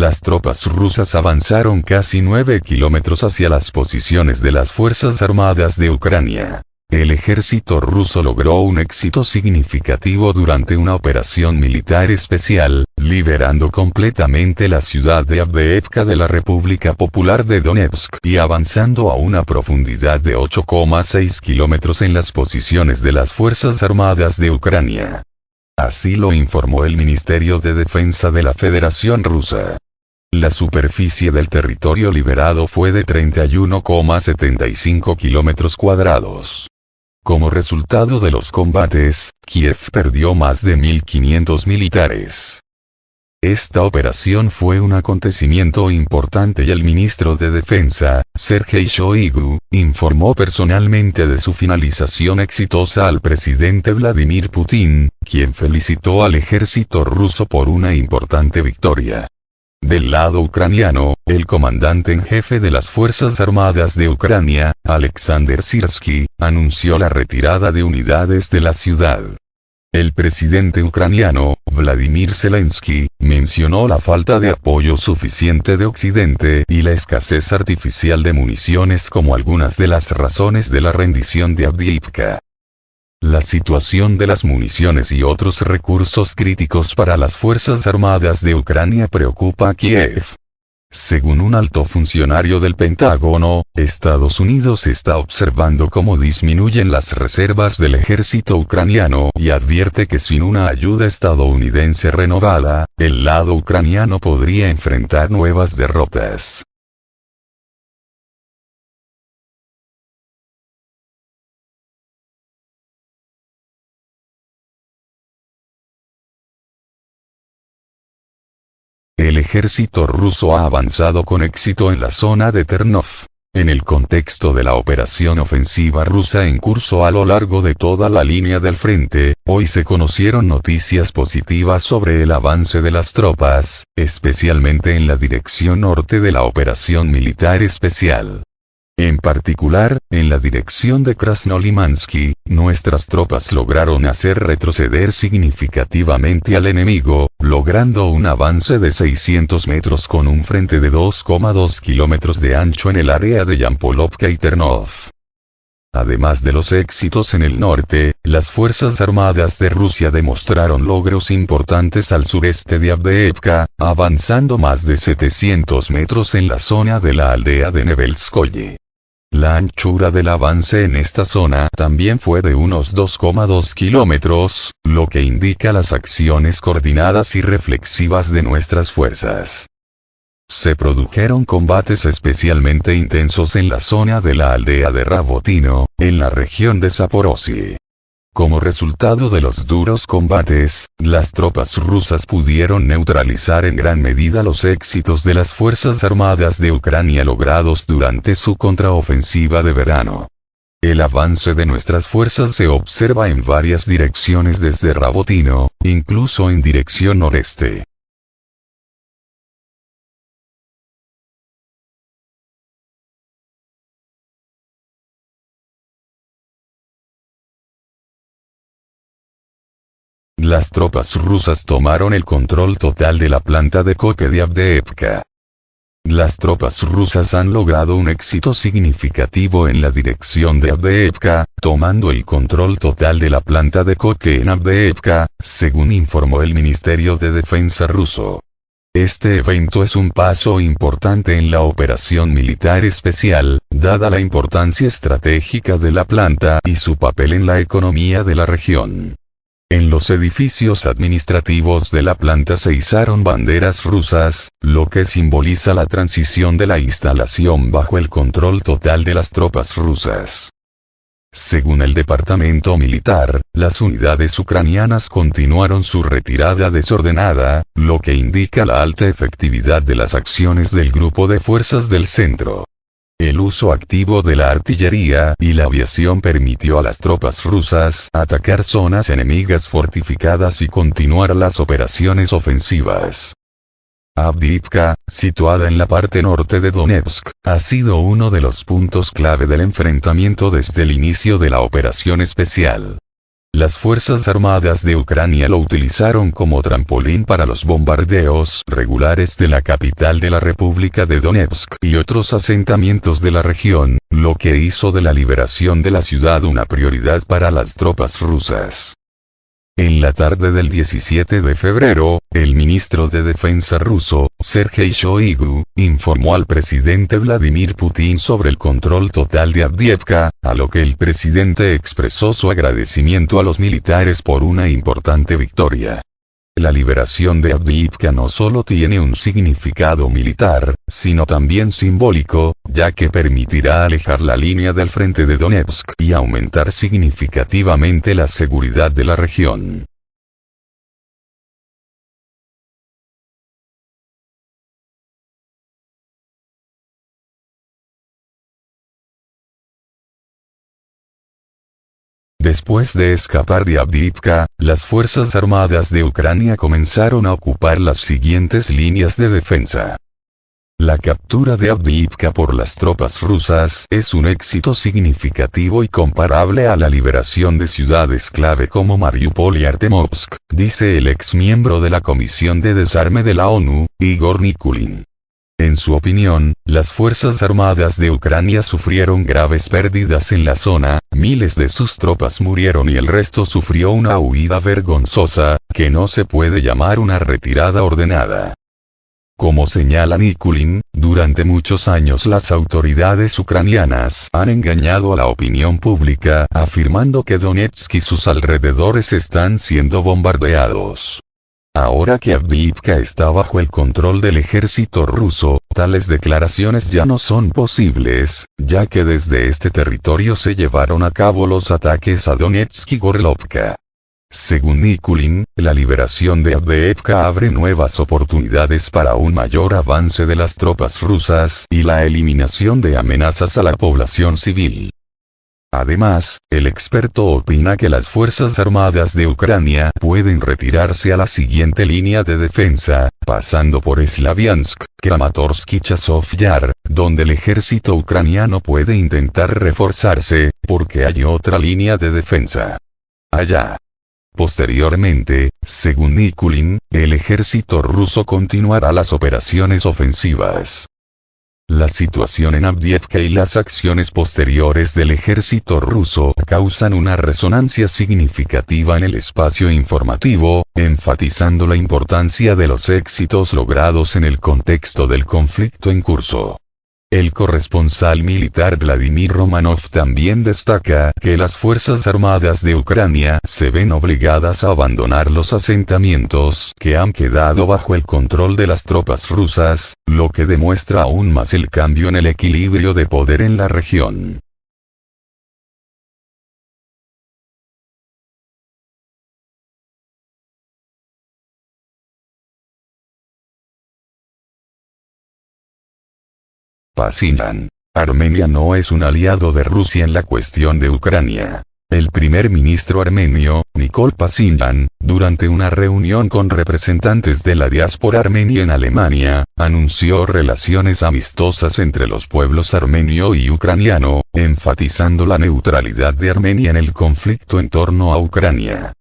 las tropas rusas avanzaron casi 9 kilómetros hacia las posiciones de las Fuerzas Armadas de Ucrania. El ejército ruso logró un éxito significativo durante una operación militar especial, liberando completamente la ciudad de Avdiivka de la República Popular de Donetsk y avanzando a una profundidad de 8,6 kilómetros en las posiciones de las Fuerzas Armadas de Ucrania. Así lo informó el Ministerio de Defensa de la Federación Rusa. La superficie del territorio liberado fue de 31,75 kilómetros cuadrados. Como resultado de los combates, Kiev perdió más de 1.500 militares. Esta operación fue un acontecimiento importante y el ministro de Defensa, Sergei Shoigu, informó personalmente de su finalización exitosa al presidente Vladimir Putin, quien felicitó al ejército ruso por una importante victoria. Del lado ucraniano, el comandante en jefe de las Fuerzas Armadas de Ucrania, Alexander Sirsky, anunció la retirada de unidades de la ciudad. El presidente ucraniano, Vladimir Zelensky, mencionó la falta de apoyo suficiente de Occidente y la escasez artificial de municiones como algunas de las razones de la rendición de Avdiivka. La situación de las municiones y otros recursos críticos para las Fuerzas Armadas de Ucrania preocupa a Kiev. Según un alto funcionario del Pentágono, Estados Unidos está observando cómo disminuyen las reservas del ejército ucraniano y advierte que sin una ayuda estadounidense renovada, el lado ucraniano podría enfrentar nuevas derrotas. El ejército ruso ha avanzado con éxito en la zona de Ternov. En el contexto de la operación ofensiva rusa en curso a lo largo de toda la línea del frente, hoy se conocieron noticias positivas sobre el avance de las tropas, especialmente en la dirección norte de la operación militar especial. En particular, en la dirección de Krasnolimansky, nuestras tropas lograron hacer retroceder significativamente al enemigo, logrando un avance de 600 metros con un frente de 2,2 kilómetros de ancho en el área de Yampolovka y Ternov. Además de los éxitos en el norte, las Fuerzas Armadas de Rusia demostraron logros importantes al sureste de Avdiivka, avanzando más de 700 metros en la zona de la aldea de Nevelskoye. La anchura del avance en esta zona también fue de unos 2,2 kilómetros, lo que indica las acciones coordinadas y reflexivas de nuestras fuerzas. Se produjeron combates especialmente intensos en la zona de la aldea de Rabotino, en la región de Zaporozhye. Como resultado de los duros combates, las tropas rusas pudieron neutralizar en gran medida los éxitos de las Fuerzas Armadas de Ucrania logrados durante su contraofensiva de verano. El avance de nuestras fuerzas se observa en varias direcciones desde Rabotino, incluso en dirección noreste. Las tropas rusas tomaron el control total de la planta de coque de Avdiivka. Las tropas rusas han logrado un éxito significativo en la dirección de Avdiivka, tomando el control total de la planta de coque en Avdiivka, según informó el Ministerio de Defensa ruso. Este evento es un paso importante en la operación militar especial, dada la importancia estratégica de la planta y su papel en la economía de la región. En los edificios administrativos de la planta se izaron banderas rusas, lo que simboliza la transición de la instalación bajo el control total de las tropas rusas. Según el departamento militar, las unidades ucranianas continuaron su retirada desordenada, lo que indica la alta efectividad de las acciones del grupo de fuerzas del centro. El uso activo de la artillería y la aviación permitió a las tropas rusas atacar zonas enemigas fortificadas y continuar las operaciones ofensivas. Avdiivka, situada en la parte norte de Donetsk, ha sido uno de los puntos clave del enfrentamiento desde el inicio de la operación especial. Las Fuerzas Armadas de Ucrania lo utilizaron como trampolín para los bombardeos regulares de la capital de la República de Donetsk y otros asentamientos de la región, lo que hizo de la liberación de la ciudad una prioridad para las tropas rusas. En la tarde del 17 de febrero, el ministro de Defensa ruso, Sergei Shoigu, informó al presidente Vladimir Putin sobre el control total de Avdiivka, a lo que el presidente expresó su agradecimiento a los militares por una importante victoria. La liberación de Avdiivka no solo tiene un significado militar, sino también simbólico, ya que permitirá alejar la línea del frente de Donetsk y aumentar significativamente la seguridad de la región. Después de escapar de Avdiivka, las Fuerzas Armadas de Ucrania comenzaron a ocupar las siguientes líneas de defensa. La captura de Avdiivka por las tropas rusas es un éxito significativo y comparable a la liberación de ciudades clave como Mariupol y Artemovsk, dice el ex miembro de la Comisión de Desarme de la ONU, Igor Nikulin. En su opinión, las Fuerzas Armadas de Ucrania sufrieron graves pérdidas en la zona, miles de sus tropas murieron y el resto sufrió una huida vergonzosa, que no se puede llamar una retirada ordenada. Como señala Nikulin, durante muchos años las autoridades ucranianas han engañado a la opinión pública afirmando que Donetsk y sus alrededores están siendo bombardeados. Ahora que Avdiivka está bajo el control del ejército ruso, tales declaraciones ya no son posibles, ya que desde este territorio se llevaron a cabo los ataques a Donetsk y Gorlovka. Según Nikulin, la liberación de Avdiivka abre nuevas oportunidades para un mayor avance de las tropas rusas y la eliminación de amenazas a la población civil. Además, el experto opina que las Fuerzas Armadas de Ucrania pueden retirarse a la siguiente línea de defensa, pasando por Slaviansk, Kramatorsk y Chazov Yar, donde el ejército ucraniano puede intentar reforzarse, porque hay otra línea de defensa allá. Posteriormente, según Nikulin, el ejército ruso continuará las operaciones ofensivas. La situación en Avdiivka y las acciones posteriores del ejército ruso causan una resonancia significativa en el espacio informativo, enfatizando la importancia de los éxitos logrados en el contexto del conflicto en curso. El corresponsal militar Vladimir Romanov también destaca que las Fuerzas Armadas de Ucrania se ven obligadas a abandonar los asentamientos que han quedado bajo el control de las tropas rusas, lo que demuestra aún más el cambio en el equilibrio de poder en la región. Pashinyan. Armenia no es un aliado de Rusia en la cuestión de Ucrania. El primer ministro armenio, Nikol Pashinyan, durante una reunión con representantes de la diáspora armenia en Alemania, anunció relaciones amistosas entre los pueblos armenio y ucraniano, enfatizando la neutralidad de Armenia en el conflicto en torno a Ucrania.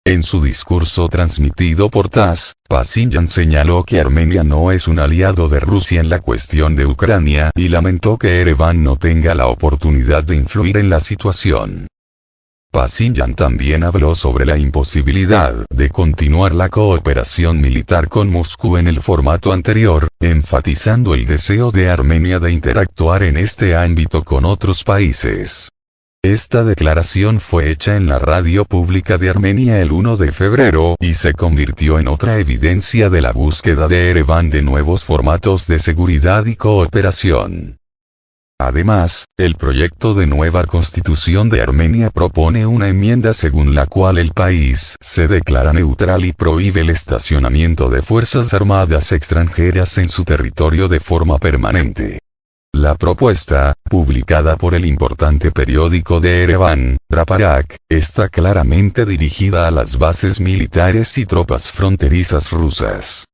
En su discurso transmitido por TASS, Pashinyan señaló que Armenia no es un aliado de Rusia en la cuestión de Ucrania y lamentó que Ereván no tenga la oportunidad de influir en la situación. Pashinyan también habló sobre la imposibilidad de continuar la cooperación militar con Moscú en el formato anterior, enfatizando el deseo de Armenia de interactuar en este ámbito con otros países. Esta declaración fue hecha en la radio pública de Armenia el 1 de febrero y se convirtió en otra evidencia de la búsqueda de Ereván de nuevos formatos de seguridad y cooperación. Además, el proyecto de nueva constitución de Armenia propone una enmienda según la cual el país se declara neutral y prohíbe el estacionamiento de fuerzas armadas extranjeras en su territorio de forma permanente. La propuesta, publicada por el importante periódico de Ereván, Raparak, está claramente dirigida a las bases militares y tropas fronterizas rusas.